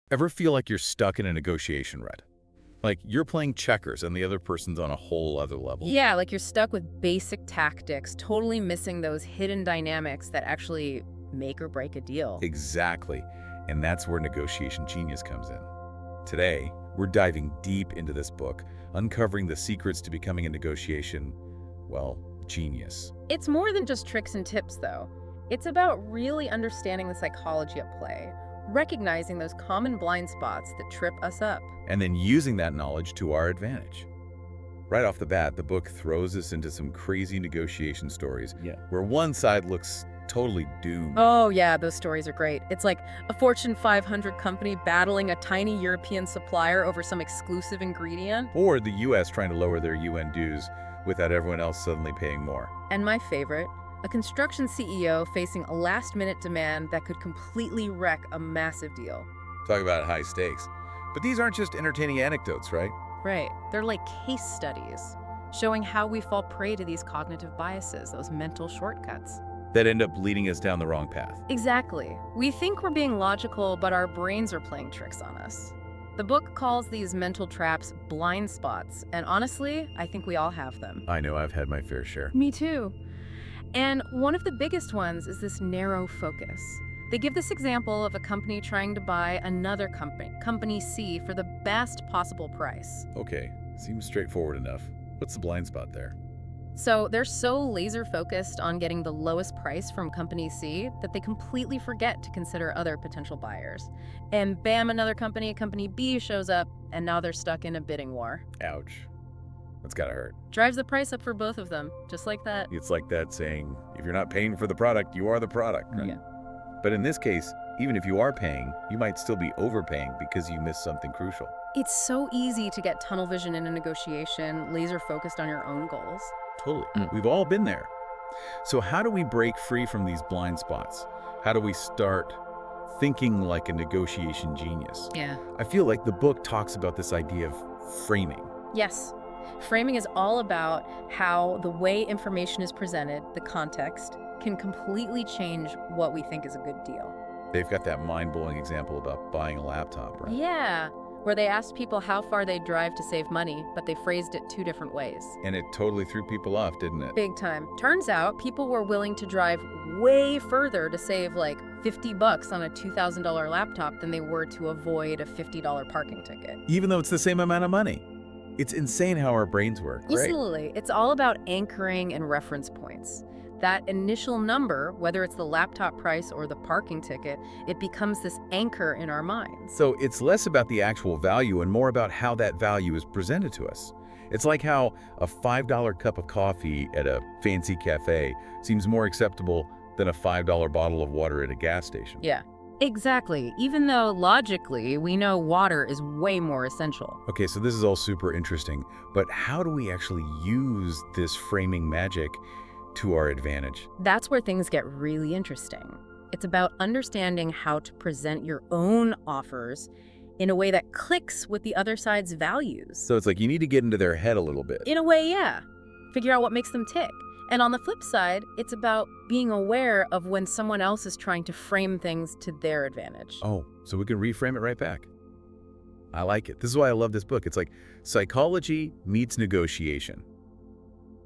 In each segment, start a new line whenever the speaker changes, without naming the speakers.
Ever feel like you're stuck in a negotiation rut? Like you're playing checkers and the other person's on a whole other level?
Yeah, like you're stuck with basic tactics, totally missing those hidden dynamics that actually make or break a deal.
Exactly. And that's where negotiation genius comes in. Today, we're diving deep into this book, uncovering the secrets to becoming a negotiation, well, genius.
It's more than just tricks and tips, though. It's about really understanding the psychology at play, recognizing those common blind spots that trip us up.
And then using that knowledge to our advantage. Right off the bat, the book throws us into some crazy negotiation stories where one side looks totally doomed.
Oh, yeah, those stories are great. It's like a Fortune 500 company battling a tiny European supplier over some exclusive ingredient.
Or the US trying to lower their UN dues without everyone else suddenly paying more.
And my favorite, a construction CEO facing a last-minute demand that could completely wreck a massive deal.
Talk about high stakes. But these aren't just entertaining anecdotes, right?
Right. They're like case studies, showing how we fall prey to these cognitive biases, those mental shortcuts.
That end up leading us down the wrong path.
Exactly. We think we're being logical, but our brains are playing tricks on us. The book calls these mental traps blind spots, and honestly, I think we all have them.
I know I've had my fair share.
Me too. And one of the biggest ones is this narrow focus. They give this example of a company trying to buy another company, Company C, for the best possible price.
Okay, seems straightforward enough. What's the blind spot there?
So they're so laser focused on getting the lowest price from Company C that they completely forget to consider other potential buyers. And bam, another company, Company B, shows up, and now they're stuck in a bidding war.
Ouch. That's gotta hurt.
Drives the price up for both of them, just like that.
It's like that saying, if you're not paying for the product, you are the product, right?
Yeah.
But in this case, even if you are paying, you might still be overpaying because you missed something crucial.
It's so easy to get tunnel vision in a negotiation, laser focused on your own goals.
Totally. We've all been there. So how do we break free from these blind spots? How do we start thinking like a negotiation genius?
Yeah.
I feel like the book talks about this idea of framing.
Yes. Framing is all about how the way information is presented, the context, can completely change what we think is a good deal.
They've got that mind-blowing example about buying a laptop, right?
Yeah, where they asked people how far they'd drive to save money, but they phrased it two different ways.
And it totally threw people off, didn't it?
Big time. Turns out people were willing to drive way further to save like $50 on a $2,000 laptop than they were to avoid a $50 parking ticket.
Even though it's the same amount of money. It's insane how our brains work, right?
Absolutely. It's all about anchoring and reference points. That initial number, whether it's the laptop price or the parking ticket, it becomes this anchor in our minds.
So it's less about the actual value and more about how that value is presented to us. It's like how a $5 cup of coffee at a fancy cafe seems more acceptable than a $5 bottle of water at a gas station.
Yeah, exactly. Even though logically we know water is way more essential.
Okay, so this is all super interesting, but how do we actually use this framing magic to our advantage?
That's where things get really interesting. It's about understanding how to present your own offers in a way that clicks with the other side's values.
So it's like you need to get into their head a little bit.
In a way, yeah. Figure out what makes them tick. And on the flip side, it's about being aware of when someone else is trying to frame things to their advantage.
Oh, so we can reframe it right back. I like it. This is why I love this book. It's like psychology meets negotiation.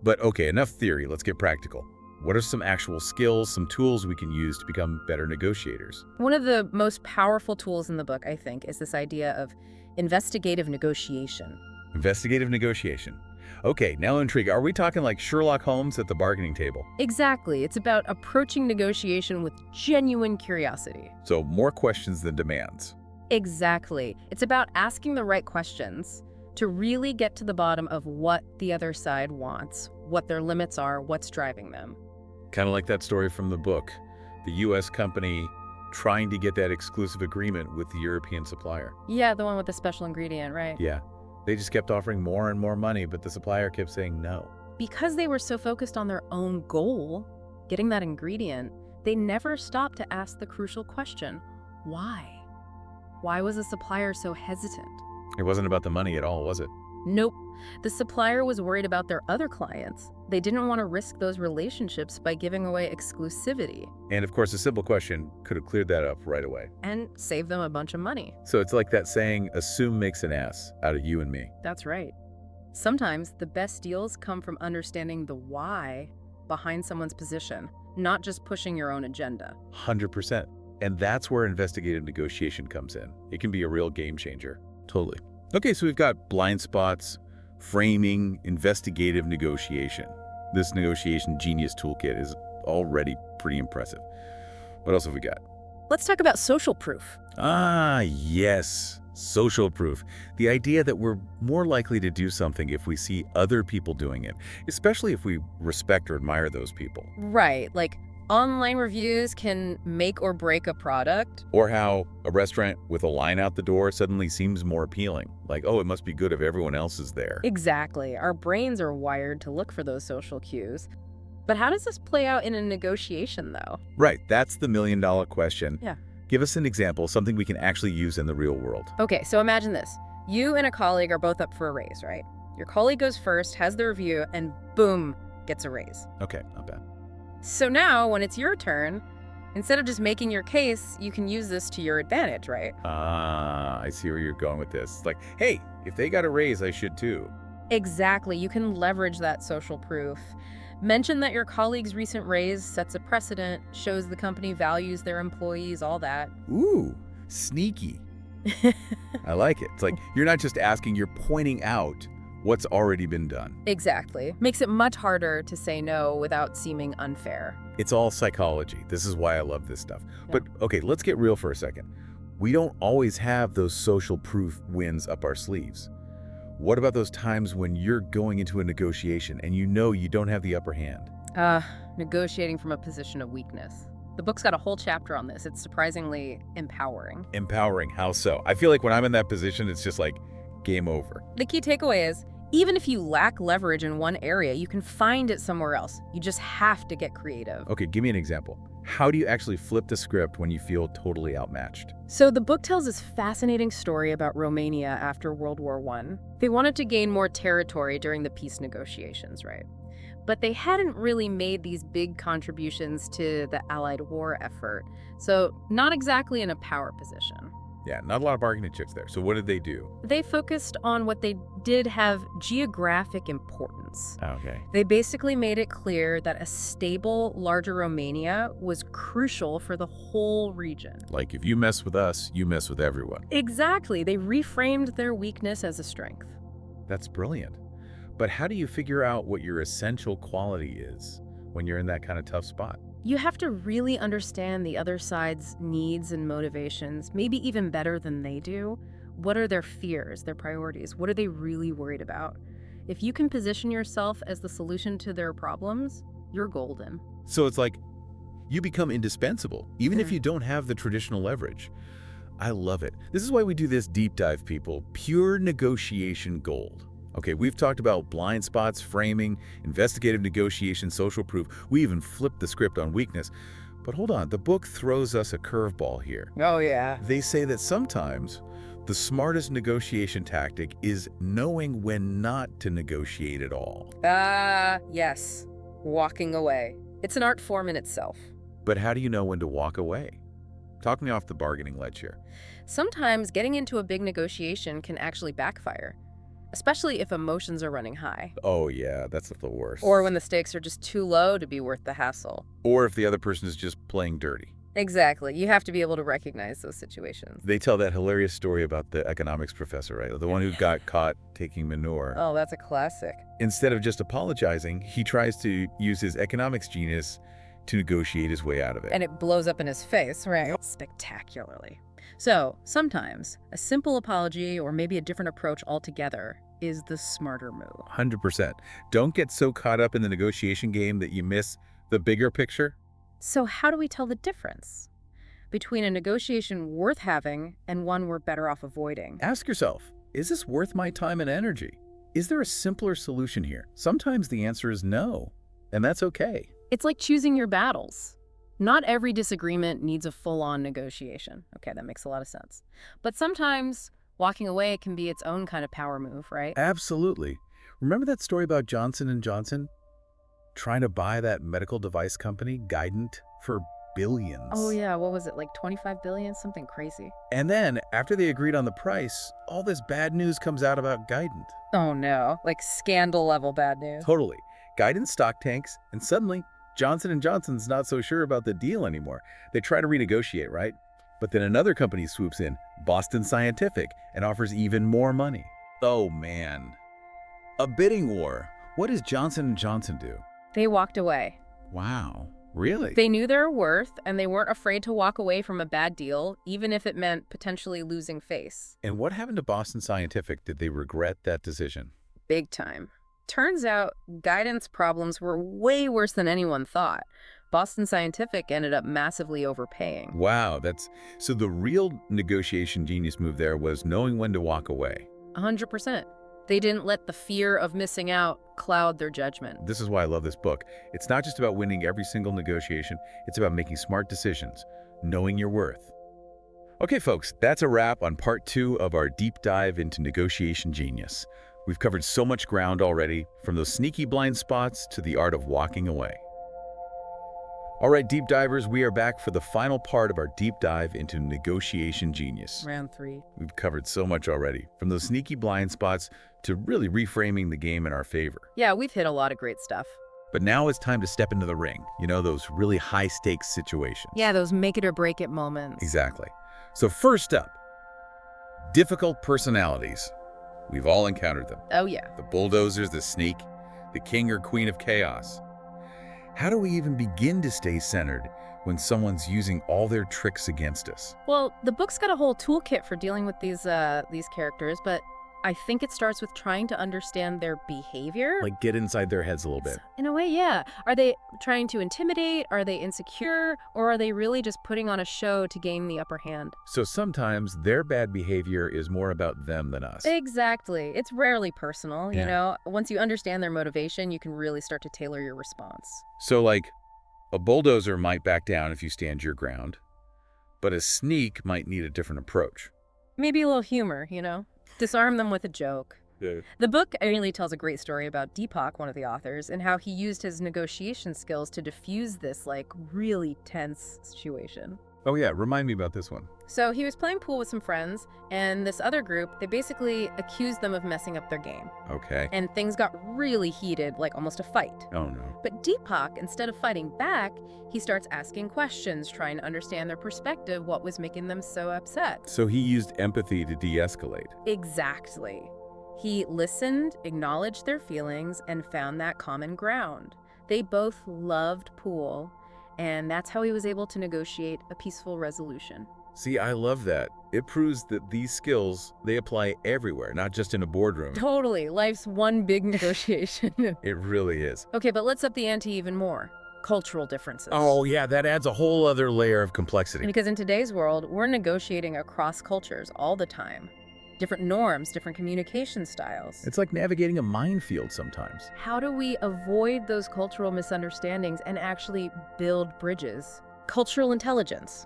But okay, enough theory, let's get practical. What are some actual skills, some tools we can use to become better negotiators?
One of the most powerful tools in the book, I think, is this idea of investigative negotiation.
Investigative negotiation. Okay, now I'm intrigued. Are we talking like Sherlock Holmes at the bargaining table?
Exactly. It's about approaching negotiation with genuine curiosity.
So more questions than demands.
Exactly. It's about asking the right questions to really get to the bottom of what the other side wants, what their limits are, what's driving them.
Kind of like that story from the book. The US company trying to get that exclusive agreement with the European supplier.
Yeah, the one with the special ingredient, right?
Yeah, they just kept offering more and more money, but the supplier kept saying no.
Because they were so focused on their own goal, getting that ingredient, they never stopped to ask the crucial question, why? Why was the supplier so hesitant?
It wasn't about the money at all, was it?
Nope. The supplier was worried about their other clients. They didn't want to risk those relationships by giving away exclusivity
And of course, a simple question could have cleared that up right away.
and save them a bunch of money.
So it's like that saying, assume makes an ass out of you and me.
That's right. Sometimes the best deals come from understanding the why behind someone's position, not just pushing your own agenda.
100%. And that's where investigative negotiation comes in. It can be a real game changer. Totally. Okay, so we've got blind spots, framing, investigative negotiation. This negotiation genius toolkit is already pretty impressive. What else have we got?
Let's talk about social proof.
Ah, yes. Social proof. The idea that we're more likely to do something if we see other people doing it, especially if we respect or admire those people.
Right, like online reviews can make or break a product.
Or how a restaurant with a line out the door suddenly seems more appealing. Like, oh, it must be good if everyone else is there.
Exactly. Our brains are wired to look for those social cues. But how does this play out in a negotiation, though?
Right, that's the million-dollar question.
Yeah.
Give us an example, something we can actually use in the real world.
Okay, so imagine this. You and a colleague are both up for a raise, right? Your colleague goes first, has the review, and boom, gets a raise.
Okay, not bad.
So now, when it's your turn, instead of just making your case, you can use this to your advantage, right?
Ah, I see where you're going with this. Like, hey, if they got a raise, I should too.
Exactly. You can leverage that social proof. Mention that your colleague's recent raise sets a precedent, shows the company values their employees, all that.
Ooh, sneaky. I like it. It's like you're not just asking, you're pointing out what's already been done.
Exactly. Makes it much harder to say no without seeming unfair.
It's all psychology. This is why I love this stuff. But okay, let's get real for a second. We don't always have those social proof wins up our sleeves. What about those times when you're going into a negotiation and you know you don't have the upper hand?
Negotiating from a position of weakness. The book's got a whole chapter on this. It's surprisingly empowering.
Empowering, how so? I feel like when I'm in that position, it's just like game over.
The key takeaway is, even if you lack leverage in one area, you can find it somewhere else. You just have to get creative.
Okay, give me an example. How do you actually flip the script when you feel totally outmatched?
So the book tells this fascinating story about Romania after World War I. They wanted to gain more territory during the peace negotiations, right? But they hadn't really made these big contributions to the Allied war effort, so not exactly in a power position.
Yeah, not a lot of bargaining chips there. So what did they do?
They focused on what they did have geographic importance.
Okay.
They basically made it clear that a stable, larger Romania was crucial for the whole region.
Like, if you mess with us, you mess with everyone.
Exactly. They reframed their weakness as a strength.
That's brilliant. But how do you figure out what your essential quality is when you're in that kind of tough spot?
You have to really understand the other side's needs and motivations, maybe even better than they do. What are their fears, their priorities? What are they really worried about? If you can position yourself as the solution to their problems, you're golden.
So it's like you become indispensable, even if you don't have the traditional leverage. I love it. This is why we do this deep dive, people. Pure negotiation gold. Okay, we've talked about blind spots, framing, investigative negotiation, social proof. We even flipped the script on weakness. But hold on, the book throws us a curveball here.
Oh, yeah.
They say that sometimes the smartest negotiation tactic is knowing when not to negotiate at all.
Yes. Walking away. It's an art form in itself.
But how do you know when to walk away? Talk me off the bargaining ledge here.
Sometimes getting into a big negotiation can actually backfire, especially if emotions are running high.
Oh yeah, that's the worst.
Or when the stakes are just too low to be worth the hassle.
Or if the other person is just playing dirty.
Exactly. You have to be able to recognize those situations.
They tell that hilarious story about the economics professor, right? The one who got caught taking manure.
Oh, that's a classic.
Instead of just apologizing, he tries to use his economics genius to negotiate his way out of it.
And it blows up in his face, right? Spectacularly. So, sometimes, a simple apology or maybe a different approach altogether is the smarter move.
100%. Don't get so caught up in the negotiation game that you miss the bigger picture.
So how do we tell the difference between a negotiation worth having and one we're better off avoiding?
Ask yourself, is this worth my time and energy? Is there a simpler solution here? Sometimes the answer is no, and that's okay.
It's like choosing your battles. Not every disagreement needs a full-on negotiation. Okay, that makes a lot of sense. But sometimes Walking away can be its own kind of power move, right?
Absolutely. Remember that story about Johnson & Johnson trying to buy that medical device company, Guidant, for billions?
Oh yeah, what was it, like 25 billion? Something crazy.
And then, after they agreed on the price, all this bad news comes out about Guidant.
Oh no, like scandal level bad news.
Totally. Guidant stock tanks, and suddenly, Johnson & Johnson's not so sure about the deal anymore. They try to renegotiate, right? But then another company swoops in, Boston Scientific, and offers even more money. Oh man. A bidding war. What does Johnson & Johnson do?
They walked away.
Wow. Really?
They knew their worth, and they weren't afraid to walk away from a bad deal, even if it meant potentially losing face.
And what happened to Boston Scientific? Did they regret that decision?
Big time. Turns out, Guidant's problems were way worse than anyone thought. Boston Scientific ended up massively overpaying.
Wow, so the real negotiation genius move there was knowing when to walk away.
100%. They didn't let the fear of missing out cloud their judgment.
This is why I love this book. It's not just about winning every single negotiation, it's about making smart decisions, knowing your worth. Okay, folks, that's a wrap on part 2 of our deep dive into negotiation genius. We've covered so much ground already, from those sneaky blind spots to the art of walking away. All right, deep divers, we are back for the final part of our deep dive into negotiation genius.
Round 3.
We've covered so much already, from those sneaky blind spots to really reframing the game in our favor.
Yeah, we've hit a lot of great stuff.
But now it's time to step into the ring. You know, those really high-stakes situations.
Yeah, those make it or break it moments.
Exactly. So first up, difficult personalities. We've all encountered them.
Oh yeah.
The bulldozers, the sneak, the king or queen of chaos. How do we even begin to stay centered when someone's using all their tricks against us?
Well, the book's got a whole toolkit for dealing with these characters, but I think it starts with trying to understand their behavior.
Like get inside their heads a little bit.
In a way, yeah. Are they trying to intimidate? Are they insecure? Or are they really just putting on a show to gain the upper hand?
So sometimes their bad behavior is more about them than us.
Exactly. It's rarely personal,
Yeah.
you know? Once you understand their motivation, you can really start to tailor your response.
So like, a bulldozer might back down if you stand your ground, but a sneak might need a different approach.
Maybe a little humor, you know? Disarm them with a joke.
Yeah.
The book really tells a great story about Deepak, one of the authors, and how he used his negotiation skills to diffuse this, like, really tense situation.
Oh yeah, remind me about this one.
So he was playing pool with some friends, and this other group, they basically accused them of messing up their game.
Okay.
And things got really heated, like almost a fight.
Oh no.
But Deepak, instead of fighting back, he starts asking questions, trying to understand their perspective, what was making them so upset.
So he used empathy to de-escalate.
Exactly. He listened, acknowledged their feelings, and found that common ground. They both loved pool, and that's how he was able to negotiate a peaceful resolution.
See, I love that. It proves that these skills, they apply everywhere, not just in a boardroom.
Totally. Life's one big negotiation.
It really is.
Okay, but let's up the ante even more. Cultural differences.
Oh yeah, that adds a whole other layer of complexity.
Because in today's world, we're negotiating across cultures all the time. Different norms, different communication styles.
It's like navigating a minefield sometimes.
How do we avoid those cultural misunderstandings and actually build bridges? Cultural intelligence.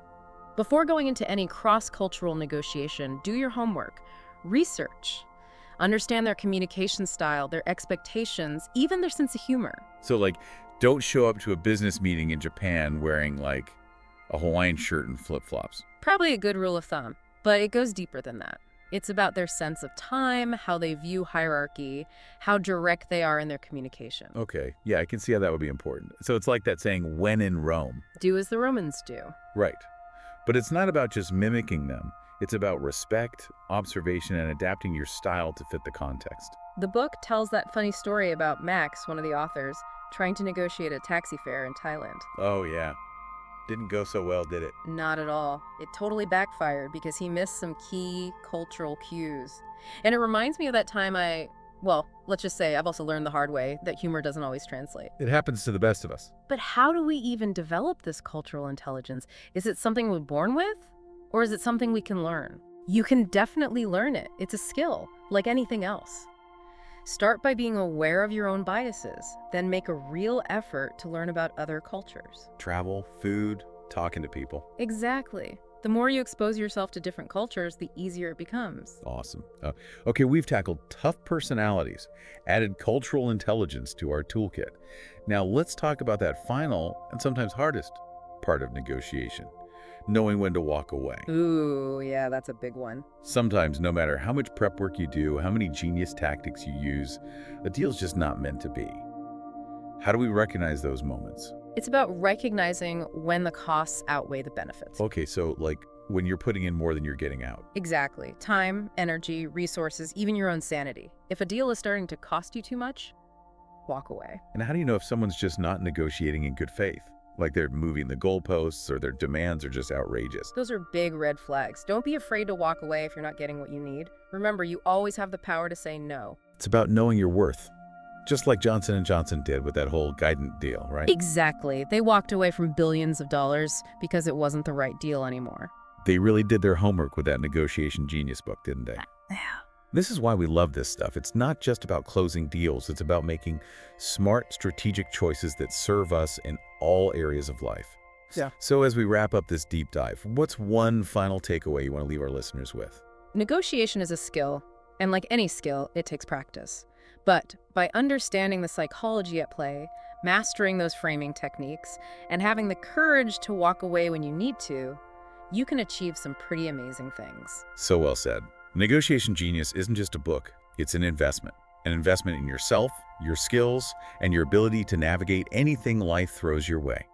Before going into any cross-cultural negotiation, do your homework. Research. Understand their communication style, their expectations, even their sense of humor.
So like, don't show up to a business meeting in Japan wearing like a Hawaiian shirt and flip-flops.
Probably a good rule of thumb, but it goes deeper than that. It's about their sense of time, how they view hierarchy, how direct they are in their communication.
Okay, yeah, I can see how that would be important. So it's like that saying, when in Rome.
Do as the Romans do.
Right. But it's not about just mimicking them. It's about respect, observation, and adapting your style to fit the context.
The book tells that funny story about Max, one of the authors, trying to negotiate a taxi fare in Thailand.
Oh, yeah. Didn't go so well, did it?
Not at all. It totally backfired because he missed some key cultural cues. And it reminds me of that time well, let's just say I've also learned the hard way that humor doesn't always translate.
It happens to the best of us.
But how do we even develop this cultural intelligence? Is it something we're born with? Or is it something we can learn? You can definitely learn it. It's a skill, like anything else. Start by being aware of your own biases, then make a real effort to learn about other cultures.
Travel, food, talking to people.
Exactly. The more you expose yourself to different cultures, the easier it becomes.
Awesome. Okay, we've tackled tough personalities, added cultural intelligence to our toolkit. Now let's talk about that final and sometimes hardest part of negotiation, knowing when to walk away.
Ooh, yeah, that's a big one.
Sometimes, no matter how much prep work you do, how many genius tactics you use, a deal's just not meant to be. How do we recognize those moments?
It's about recognizing when the costs outweigh the benefits.
Okay, so like when you're putting in more than you're getting out.
Exactly. Time, energy, resources, even your own sanity. If a deal is starting to cost you too much, walk away.
And how do you know if someone's just not negotiating in good faith? Like they're moving the goalposts or their demands are just outrageous?
Those are big red flags. Don't be afraid to walk away if you're not getting what you need. Remember, you always have the power to say no.
It's about knowing your worth. Just like Johnson & Johnson did with that whole Guidant deal, right?
Exactly. They walked away from billions of dollars because it wasn't the right deal anymore.
They really did their homework with that negotiation genius book, didn't they?
Yeah.
This is why we love this stuff. It's not just about closing deals. It's about making smart, strategic choices that serve us in all areas of life.
Yeah.
So as we wrap up this deep dive, what's one final takeaway you want to leave our listeners with?
Negotiation is a skill, and like any skill, it takes practice. But by understanding the psychology at play, mastering those framing techniques, and having the courage to walk away when you need to, you can achieve some pretty amazing things.
So well said. Negotiation Genius isn't just a book, it's an investment in yourself, your skills, and your ability to navigate anything life throws your way.